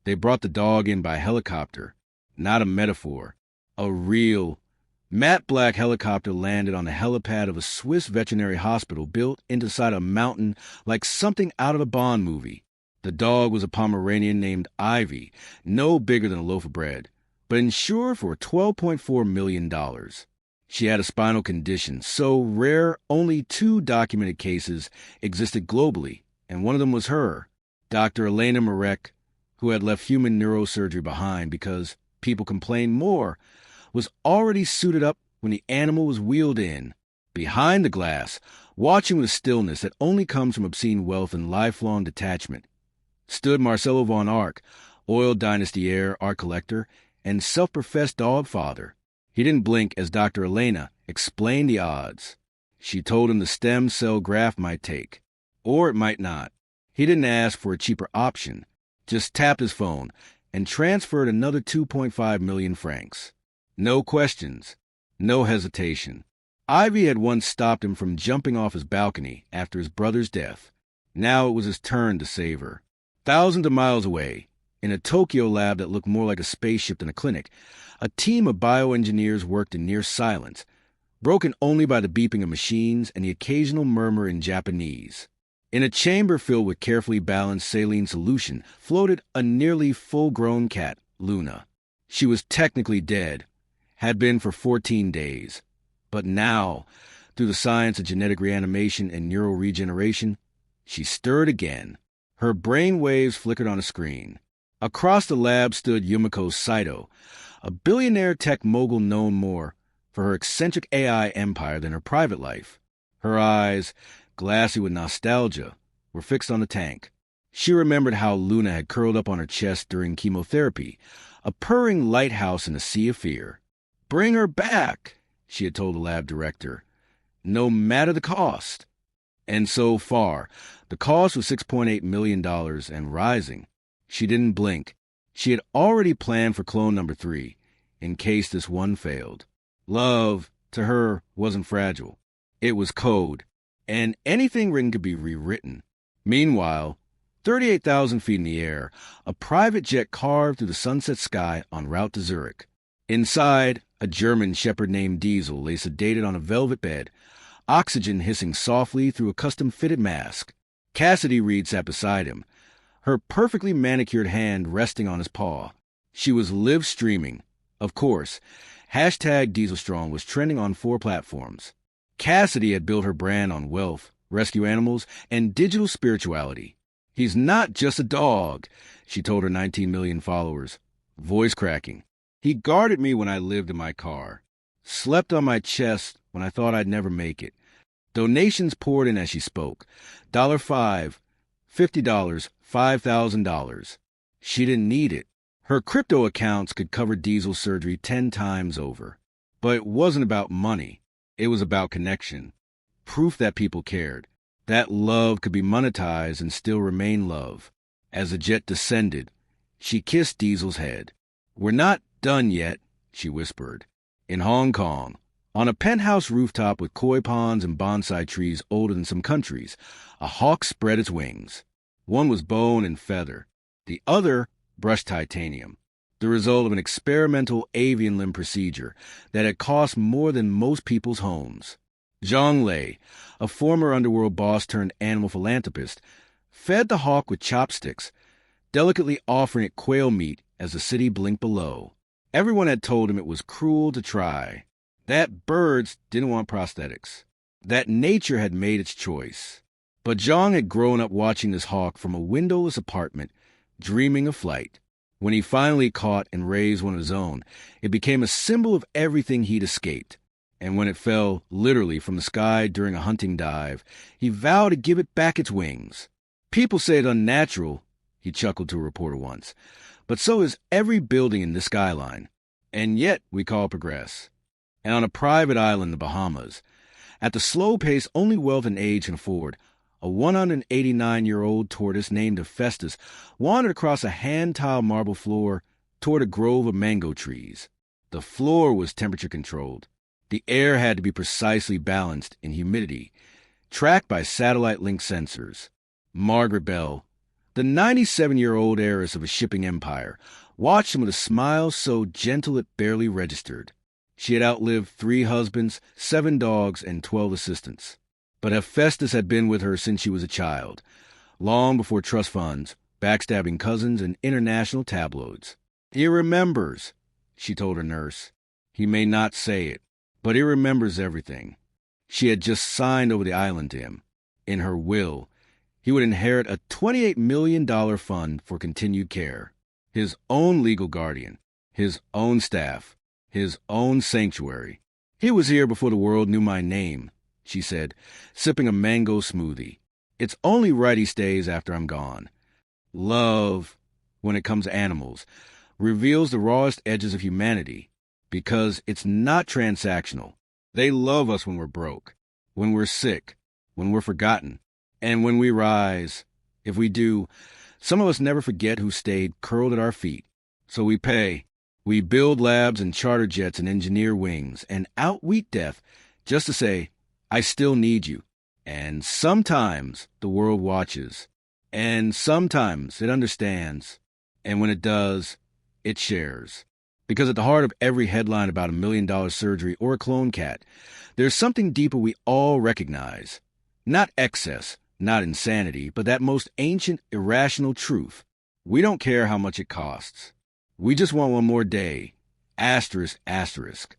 They brought the dog in by helicopter, not a metaphor, a real, matte black helicopter landed on the helipad of a Swiss veterinary hospital built inside a mountain like something out of a Bond movie. The dog was a Pomeranian named Ivy, no bigger than a loaf of bread, but insured for $12.4 million. She had a spinal condition so rare only 2 documented cases existed globally, and one of them was her, Dr. Elena Marek, who had left human neurosurgery behind because people complained more, was already suited up when the animal was wheeled in. Behind the glass, watching with a stillness that only comes from obscene wealth and lifelong detachment, stood Marcelo von Ark, oil dynasty heir, art collector, and self-professed dog father. He didn't blink as Dr. Elena explained the odds. She told him the stem cell graft might take, or it might not. He didn't ask for a cheaper option, just tapped his phone and transferred another 2.5 million francs. No questions, no hesitation. Ivy had once stopped him from jumping off his balcony after his brother's death. Now it was his turn to save her. Thousands of miles away, in a Tokyo lab that looked more like a spaceship than a clinic, a team of bioengineers worked in near silence, broken only by the beeping of machines and the occasional murmur in Japanese. In a chamber filled with carefully balanced saline solution floated a nearly full-grown cat, Luna. She was technically dead, had been for 14 days. But now, through the science of genetic reanimation and neural regeneration, she stirred again. Her brain waves flickered on a screen. Across the lab stood Yumiko Saito, a billionaire tech mogul known more for her eccentric AI empire than her private life. Her eyes, glassy with nostalgia, were fixed on the tank. She remembered how Luna had curled up on her chest during chemotherapy, a purring lighthouse in a sea of fear. "Bring her back," she had told the lab director, "no matter the cost." And so far, the cost was $6.8 million and rising. She didn't blink. She had already planned for clone number 3, in case this one failed. Love, to her, wasn't fragile. It was code, and anything written could be rewritten. Meanwhile, 38,000 feet in the air, a private jet carved through the sunset sky en route to Zurich. Inside, a German shepherd named Diesel lay sedated on a velvet bed, oxygen hissing softly through a custom-fitted mask. Cassidy Reed sat beside him, her perfectly manicured hand resting on his paw. She was live streaming. Of course, #DieselStrong was trending on 4 platforms. Cassidy had built her brand on wealth, rescue animals, and digital spirituality. "He's not just a dog," she told her 19 million followers, voice cracking. "He guarded me when I lived in my car, slept on my chest when I thought I'd never make it." Donations poured in as she spoke. $5, $50, $5,000. She didn't need it. Her crypto accounts could cover Diesel's surgery 10 times over. But it wasn't about money. It was about connection. Proof that people cared. That love could be monetized and still remain love. As the jet descended, she kissed Diesel's head. "We're not done yet," she whispered. In Hong Kong, on a penthouse rooftop with koi ponds and bonsai trees older than some countries, a hawk spread its wings. One was bone and feather. The other, brushed titanium, the result of an experimental avian limb procedure that had cost more than most people's homes. Zhang Lei, a former underworld boss turned animal philanthropist, fed the hawk with chopsticks, delicately offering it quail meat as the city blinked below. Everyone had told him it was cruel to try, that birds didn't want prosthetics, that nature had made its choice. But Zhang had grown up watching this hawk from a windowless apartment, dreaming of flight. When he finally caught and raised one of his own, it became a symbol of everything he'd escaped. And when it fell, literally, from the sky during a hunting dive, he vowed to give it back its wings. "People say it's unnatural," he chuckled to a reporter once, "but so is every building in this skyline. And yet we call progress." And on a private island in the Bahamas, at the slow pace only wealth and age can afford, a 189-year-old tortoise named Hephaestus wandered across a hand-tiled marble floor toward a grove of mango trees. The floor was temperature-controlled. The air had to be precisely balanced in humidity, tracked by satellite-linked sensors. Margaret Bell, The 97-year-old heiress of a shipping empire watched him with a smile so gentle it barely registered. She had outlived 3 husbands, 7 dogs, and 12 assistants. But Hephaestus had been with her since she was a child, long before trust funds, backstabbing cousins, and international tabloids. "He remembers," she told her nurse. "He may not say it, but he remembers everything." She had just signed over the island to him. In her will, he would inherit a $28 million fund for continued care, his own legal guardian, his own staff, his own sanctuary. "He was here before the world knew my name," she said, sipping a mango smoothie. "It's only right he stays after I'm gone." Love, when it comes to animals, reveals the rawest edges of humanity because it's not transactional. They love us when we're broke, when we're sick, when we're forgotten, and when we rise. If we do, some of us never forget who stayed curled at our feet. So we pay. We build labs and charter jets and engineer wings and outweat death just to say, "I still need you." And sometimes the world watches. And sometimes it understands. And when it does, it shares. Because at the heart of every headline about $1 million surgery or a clone cat, there's something deeper we all recognize. Not excess, not insanity, but that most ancient, irrational truth. We don't care how much it costs. We just want one more day. Asterisk, asterisk.